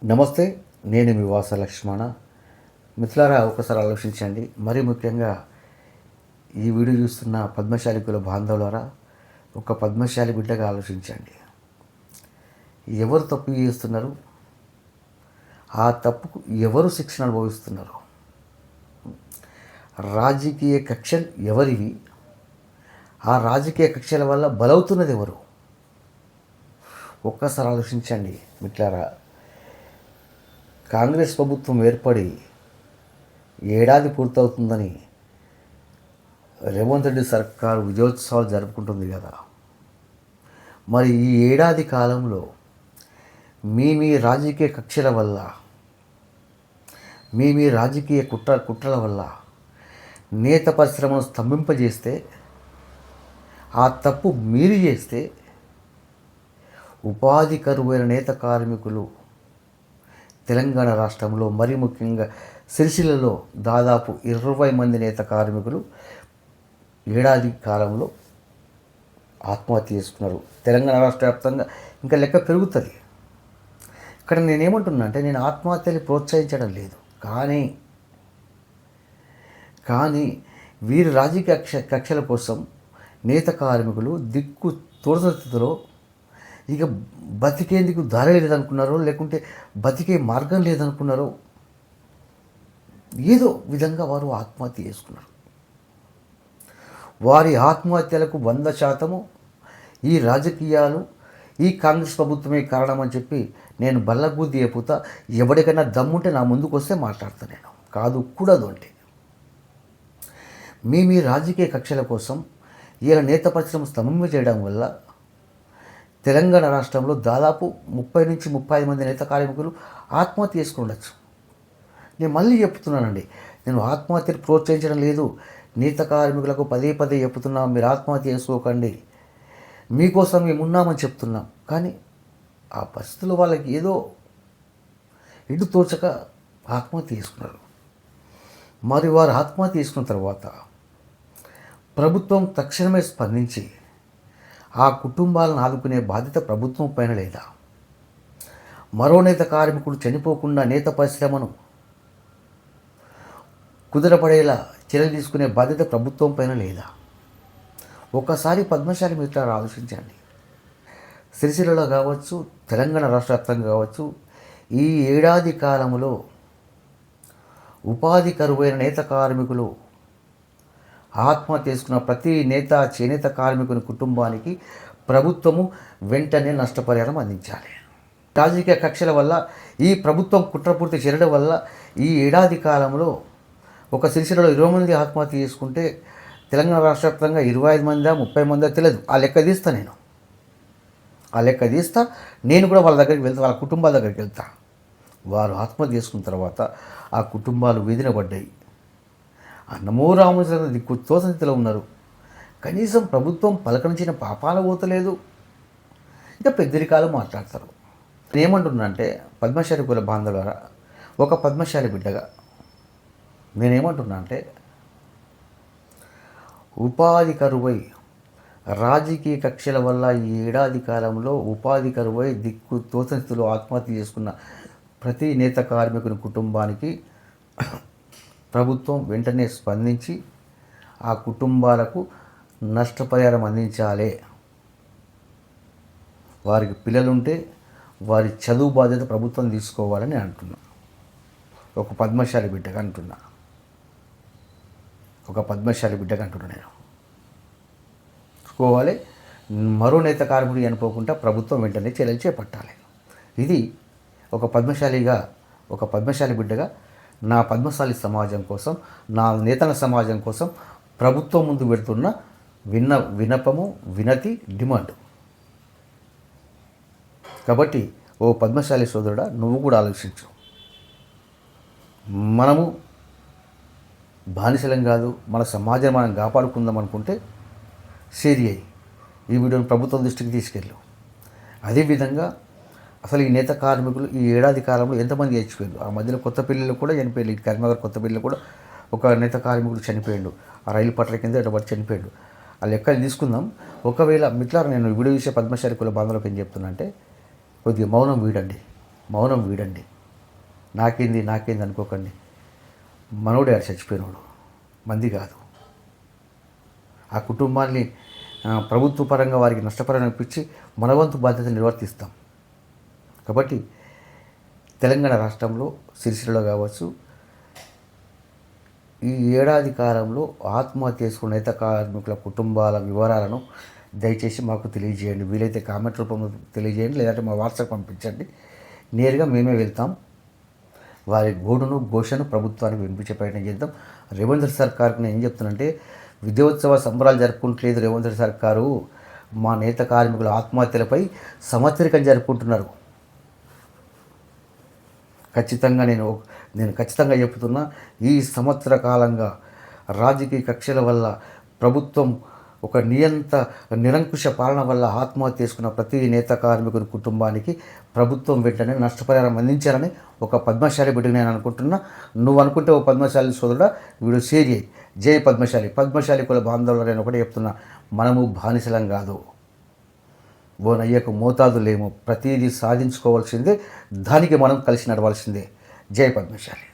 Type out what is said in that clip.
నమస్తే, నేను మీ వాస లక్ష్మణ. మిత్రులారా, ఒకసారి ఆలోచించండి. మరీ ముఖ్యంగా ఈ వీడియో చూస్తున్న పద్మశాలి కుల బాంధవులారా, ఒక పద్మశాలి బిడ్డగా ఆలోచించండి. ఎవరు తప్పు చేస్తున్నారు, ఆ తప్పుకు ఎవరు శిక్షణ అనుభవిస్తున్నారు, రాజకీయ కక్షలు ఎవరివి, ఆ రాజకీయ కక్షల వల్ల బలవుతున్నది ఎవరు? ఒక్కసారి ఆలోచించండి మిత్రులారా. కాంగ్రెస్ ప్రభుత్వం ఏర్పడి ఏడాది పూర్తవుతుందని రేవంత్ రెడ్డి సర్కారు విజయోత్సవాలు జరుపుకుంటుంది కదా. మరి ఈ ఏడాది కాలంలో మీ రాజకీయ కక్షల వల్ల, మీ రాజకీయ కుట్రల వల్ల నేత పరిశ్రమను స్తంభింపజేస్తే, ఆ తప్పు మీరు చేస్తే ఉపాధి కరువైన నేత కార్మికులు తెలంగాణ రాష్ట్రంలో, మరీ ముఖ్యంగా సిరిసిల్లలో దాదాపు 20 మంది నేత కార్మికులు ఏడాది కాలంలో ఆత్మహత్య చేసుకున్నారు. తెలంగాణ రాష్ట్ర వ్యాప్తంగా ఇంకా లెక్క పెరుగుతుంది. ఇక్కడ నేనేమంటున్నా అంటే, నేను ఆత్మహత్యని ప్రోత్సహించడం లేదు, కానీ వీరి రాజకీయ కక్షల కోసం నేత కార్మికులు దిక్కు తోడని స్థితిలో ఇక బతికేందుకు దారి లేదనుకున్నారో, లేకుంటే బతికే మార్గం లేదనుకున్నారో, ఏదో విధంగా వారు ఆత్మహత్య చేసుకున్నారు. వారి ఆత్మహత్యలకు 100% ఈ రాజకీయాలు, ఈ కాంగ్రెస్ ప్రభుత్వమే కారణమని చెప్పి నేను బల్లగుద్ది చెప్పుతా. ఎవరికైనా దమ్ముంటే నా ముందుకు వస్తే మాట్లాడతాను. నేను కాదు కూడదు అంటే, మీ రాజకీయ కక్షల కోసం ఇలా నేత పరిశ్రమ స్తంభం చేయడం వల్ల తెలంగాణ రాష్ట్రంలో దాదాపు 30 నుంచి 35 మంది నేత కార్మికులు ఆత్మహత్య చేసుకుండొచ్చు. నేను మళ్ళీ చెప్తున్నానండి, నేను ఆత్మహత్యను ప్రోత్సహించడం లేదు. నేత కార్మికులకు పదే చెప్తున్నాం, మీరు ఆత్మహత్య చేసుకోకండి, మీకోసం మేము ఉన్నామని చెప్తున్నాం. కానీ ఆ పరిస్థితుల్లో వాళ్ళకి ఏదో ఎటు తోచక ఆత్మహత్య చేసుకున్నారు. మరి వారు ఆత్మహత్య చేసుకున్న తర్వాత ప్రభుత్వం తక్షణమే స్పందించి ఆ కుటుంబాలను ఆదుకునే బాధ్యత ప్రభుత్వం పైన లేదా? మరో నేత కార్మికుడు చనిపోకుండా నేత పరిశ్రమను కుదరపడేలా చర్యలు తీసుకునే బాధ్యత ప్రభుత్వం పైన లేదా? ఒకసారి పద్మశాలి మిత్రులు ఆలోచించండి. సిరిసిల్లలో కావచ్చు, తెలంగాణ రాష్ట్ర వ్యాప్తంగా కావచ్చు, ఈ ఏడాది కాలంలో ఉపాధి కరువైన నేత కార్మికులు ఆత్మహత్య చేసుకున్న ప్రతి చేనేత కార్మికుని కుటుంబానికి ప్రభుత్వము వెంటనే నష్టపరిహారం అందించాలి. రాజకీయ కక్షల వల్ల, ఈ ప్రభుత్వం కుట్రపూర్తి చర్యల వల్ల ఈ ఏడాది కాలంలో ఒక సిరిసిల్లలో 20 మంది ఆత్మహత్య చేసుకుంటే తెలంగాణ రాష్ట్ర వ్యాప్తంగా 25 మందా 30 మందా తెలియదు. ఆ లెక్క తీస్తా నేను కూడా వాళ్ళ దగ్గరికి వెళ్తా, వాళ్ళ కుటుంబాల దగ్గరికి వెళ్తా. వారు ఆత్మహత్య చేసుకున్న తర్వాత ఆ కుటుంబాలు వీధిన పడ్డాయి. అన్నమో రామచంద్ర దిక్కు తోసంతిలో ఉన్నారు. కనీసం ప్రభుత్వం పలకరించిన పాపాల పోతలేదు, ఇంకా పెద్దరికాలు మాట్లాడతారు. నేనేమంటున్నా అంటే, పద్మశాలి కుల బాంధవులారా, ఒక పద్మశాలి బిడ్డగా నేనేమంటున్నా అంటే, ఉపాధి కరువై రాజకీయ కక్షల వల్ల ఈ ఏడాది కాలంలో ఉపాధి కరువై దిక్కు తోచని స్థితిలో ఆత్మహత్య చేసుకున్న ప్రతి నేత కార్మికుని కుటుంబానికి ప్రభుత్వం వెంటనే స్పందించి ఆ కుటుంబాలకు నష్టపరిహారం అందించాలి. వారికి పిల్లలుంటే వారి చదువు బాధ్యత ప్రభుత్వం తీసుకోవాలని అంటున్నా. ఒక పద్మశాలి బిడ్డగా అంటున్నా నేను తీసుకోవాలి. మరో నేత కార్మికుడు చనిపోకుండా ప్రభుత్వం వెంటనే చర్యలు చేపట్టాలి. ఇది ఒక పద్మశాలి బిడ్డగా నా పద్మశాలి సమాజం కోసం, నా నేతల సమాజం కోసం ప్రభుత్వం ముందు పెడుతున్న వినతి, డిమాండ్. కాబట్టి ఓ పద్మశాలి సోదరుడా, నువ్వు కూడా ఆలోచించు. మనము బానిసలం కాదు, మన సమాజం మనం కాపాడుకుందాం అనుకుంటే షేర్ అయ్యి ఈ వీడియోని ప్రభుత్వం దృష్టికి తీసుకెళ్ళు. అదేవిధంగా అసలు ఈ నేత కార్మికులు ఈ ఏడాది కాలంలో ఎంతమంది చచ్చిపోయారు? ఆ మధ్యలో కొత్త పిల్లలు కూడా చనిపోయారు. ఈ కరీంనగర్ కొత్త పిల్లలు కూడా ఒక నేత కార్మికుడు చనిపోయాడు. ఆ రైలు పట్ల కింద ఎడబడి చనిపోయాడు. ఆ లెక్కలు తీసుకుందాం. ఒకవేళ మిత్రులారా, నేను వీడియో చూసే పద్మశాలి కుల బాంధవులకు ఏం చెప్తున్నా అంటే, కొద్దిగా మౌనం వీడండి. మౌనం వీడండి. నాకేంది నాకేంది అనుకోకండి. మనోడే ఆడు చచ్చిపోయినోడు, మంది కాదు. ఆ కుటుంబాన్ని ప్రభుత్వ పరంగా వారికి నష్టపరంగా ఇప్పించి మన వంతు బాధ్యత నిర్వర్తిస్తాం. కాబట్టి తెలంగాణ రాష్ట్రంలో సిరిసిల్లలో కావచ్చు, ఈ ఏడాది కాలంలో ఆత్మహత్య చేసుకున్న నేత కార్మికుల కుటుంబాల వివరాలను దయచేసి మాకు తెలియజేయండి. వీలైతే కామెంట్ రూపంలో తెలియజేయండి, లేదంటే మా వాట్సాప్ పంపించండి. నేరుగా మేమే వెళ్తాం. వారి గోడును ఘోషను ప్రభుత్వానికి వినిపించే ప్రయత్నం చేద్దాం. రేవంత్ రెడ్డి సర్కార్కి నేను ఏం చెప్తున్నానంటే, విజయోత్సవ సంబరాలు జరుపుకుంటలేదు రేవంత్ రెడ్డి సర్కారు. మా నేత కార్మికుల ఆత్మహత్యలపై సంవత్సరికం జరుపుకుంటున్నారు. ఖచ్చితంగా నేను ఖచ్చితంగా చెప్తున్నా, ఈ సంవత్సర కాలంగా రాజకీయ కక్షల వల్ల ప్రభుత్వం ఒక నిరంకుశ పాలన వల్ల ఆత్మహత్య చేసుకున్న ప్రతి నేత కార్మికుని కుటుంబానికి ప్రభుత్వం వెంటనే నష్టపరిహారం అందించాలని ఒక పద్మశాలి బిడ్డగా నేను అనుకుంటున్నా. నువ్వు అనుకుంటే ఓ పద్మశాలి సోదరుడా వీడు షేర్ చేయి. జై పద్మశాలి కుల బాంధవులు నేను ఒకటే చెప్తున్నా, మనము బానిసలం కాదు, ఓ నయ్యకు మోతాదు లేము. ప్రతిదీ సాధించుకోవాల్సిందే, దానికి మనం కలిసి నడవాల్సిందే. జై పద్మశాలి.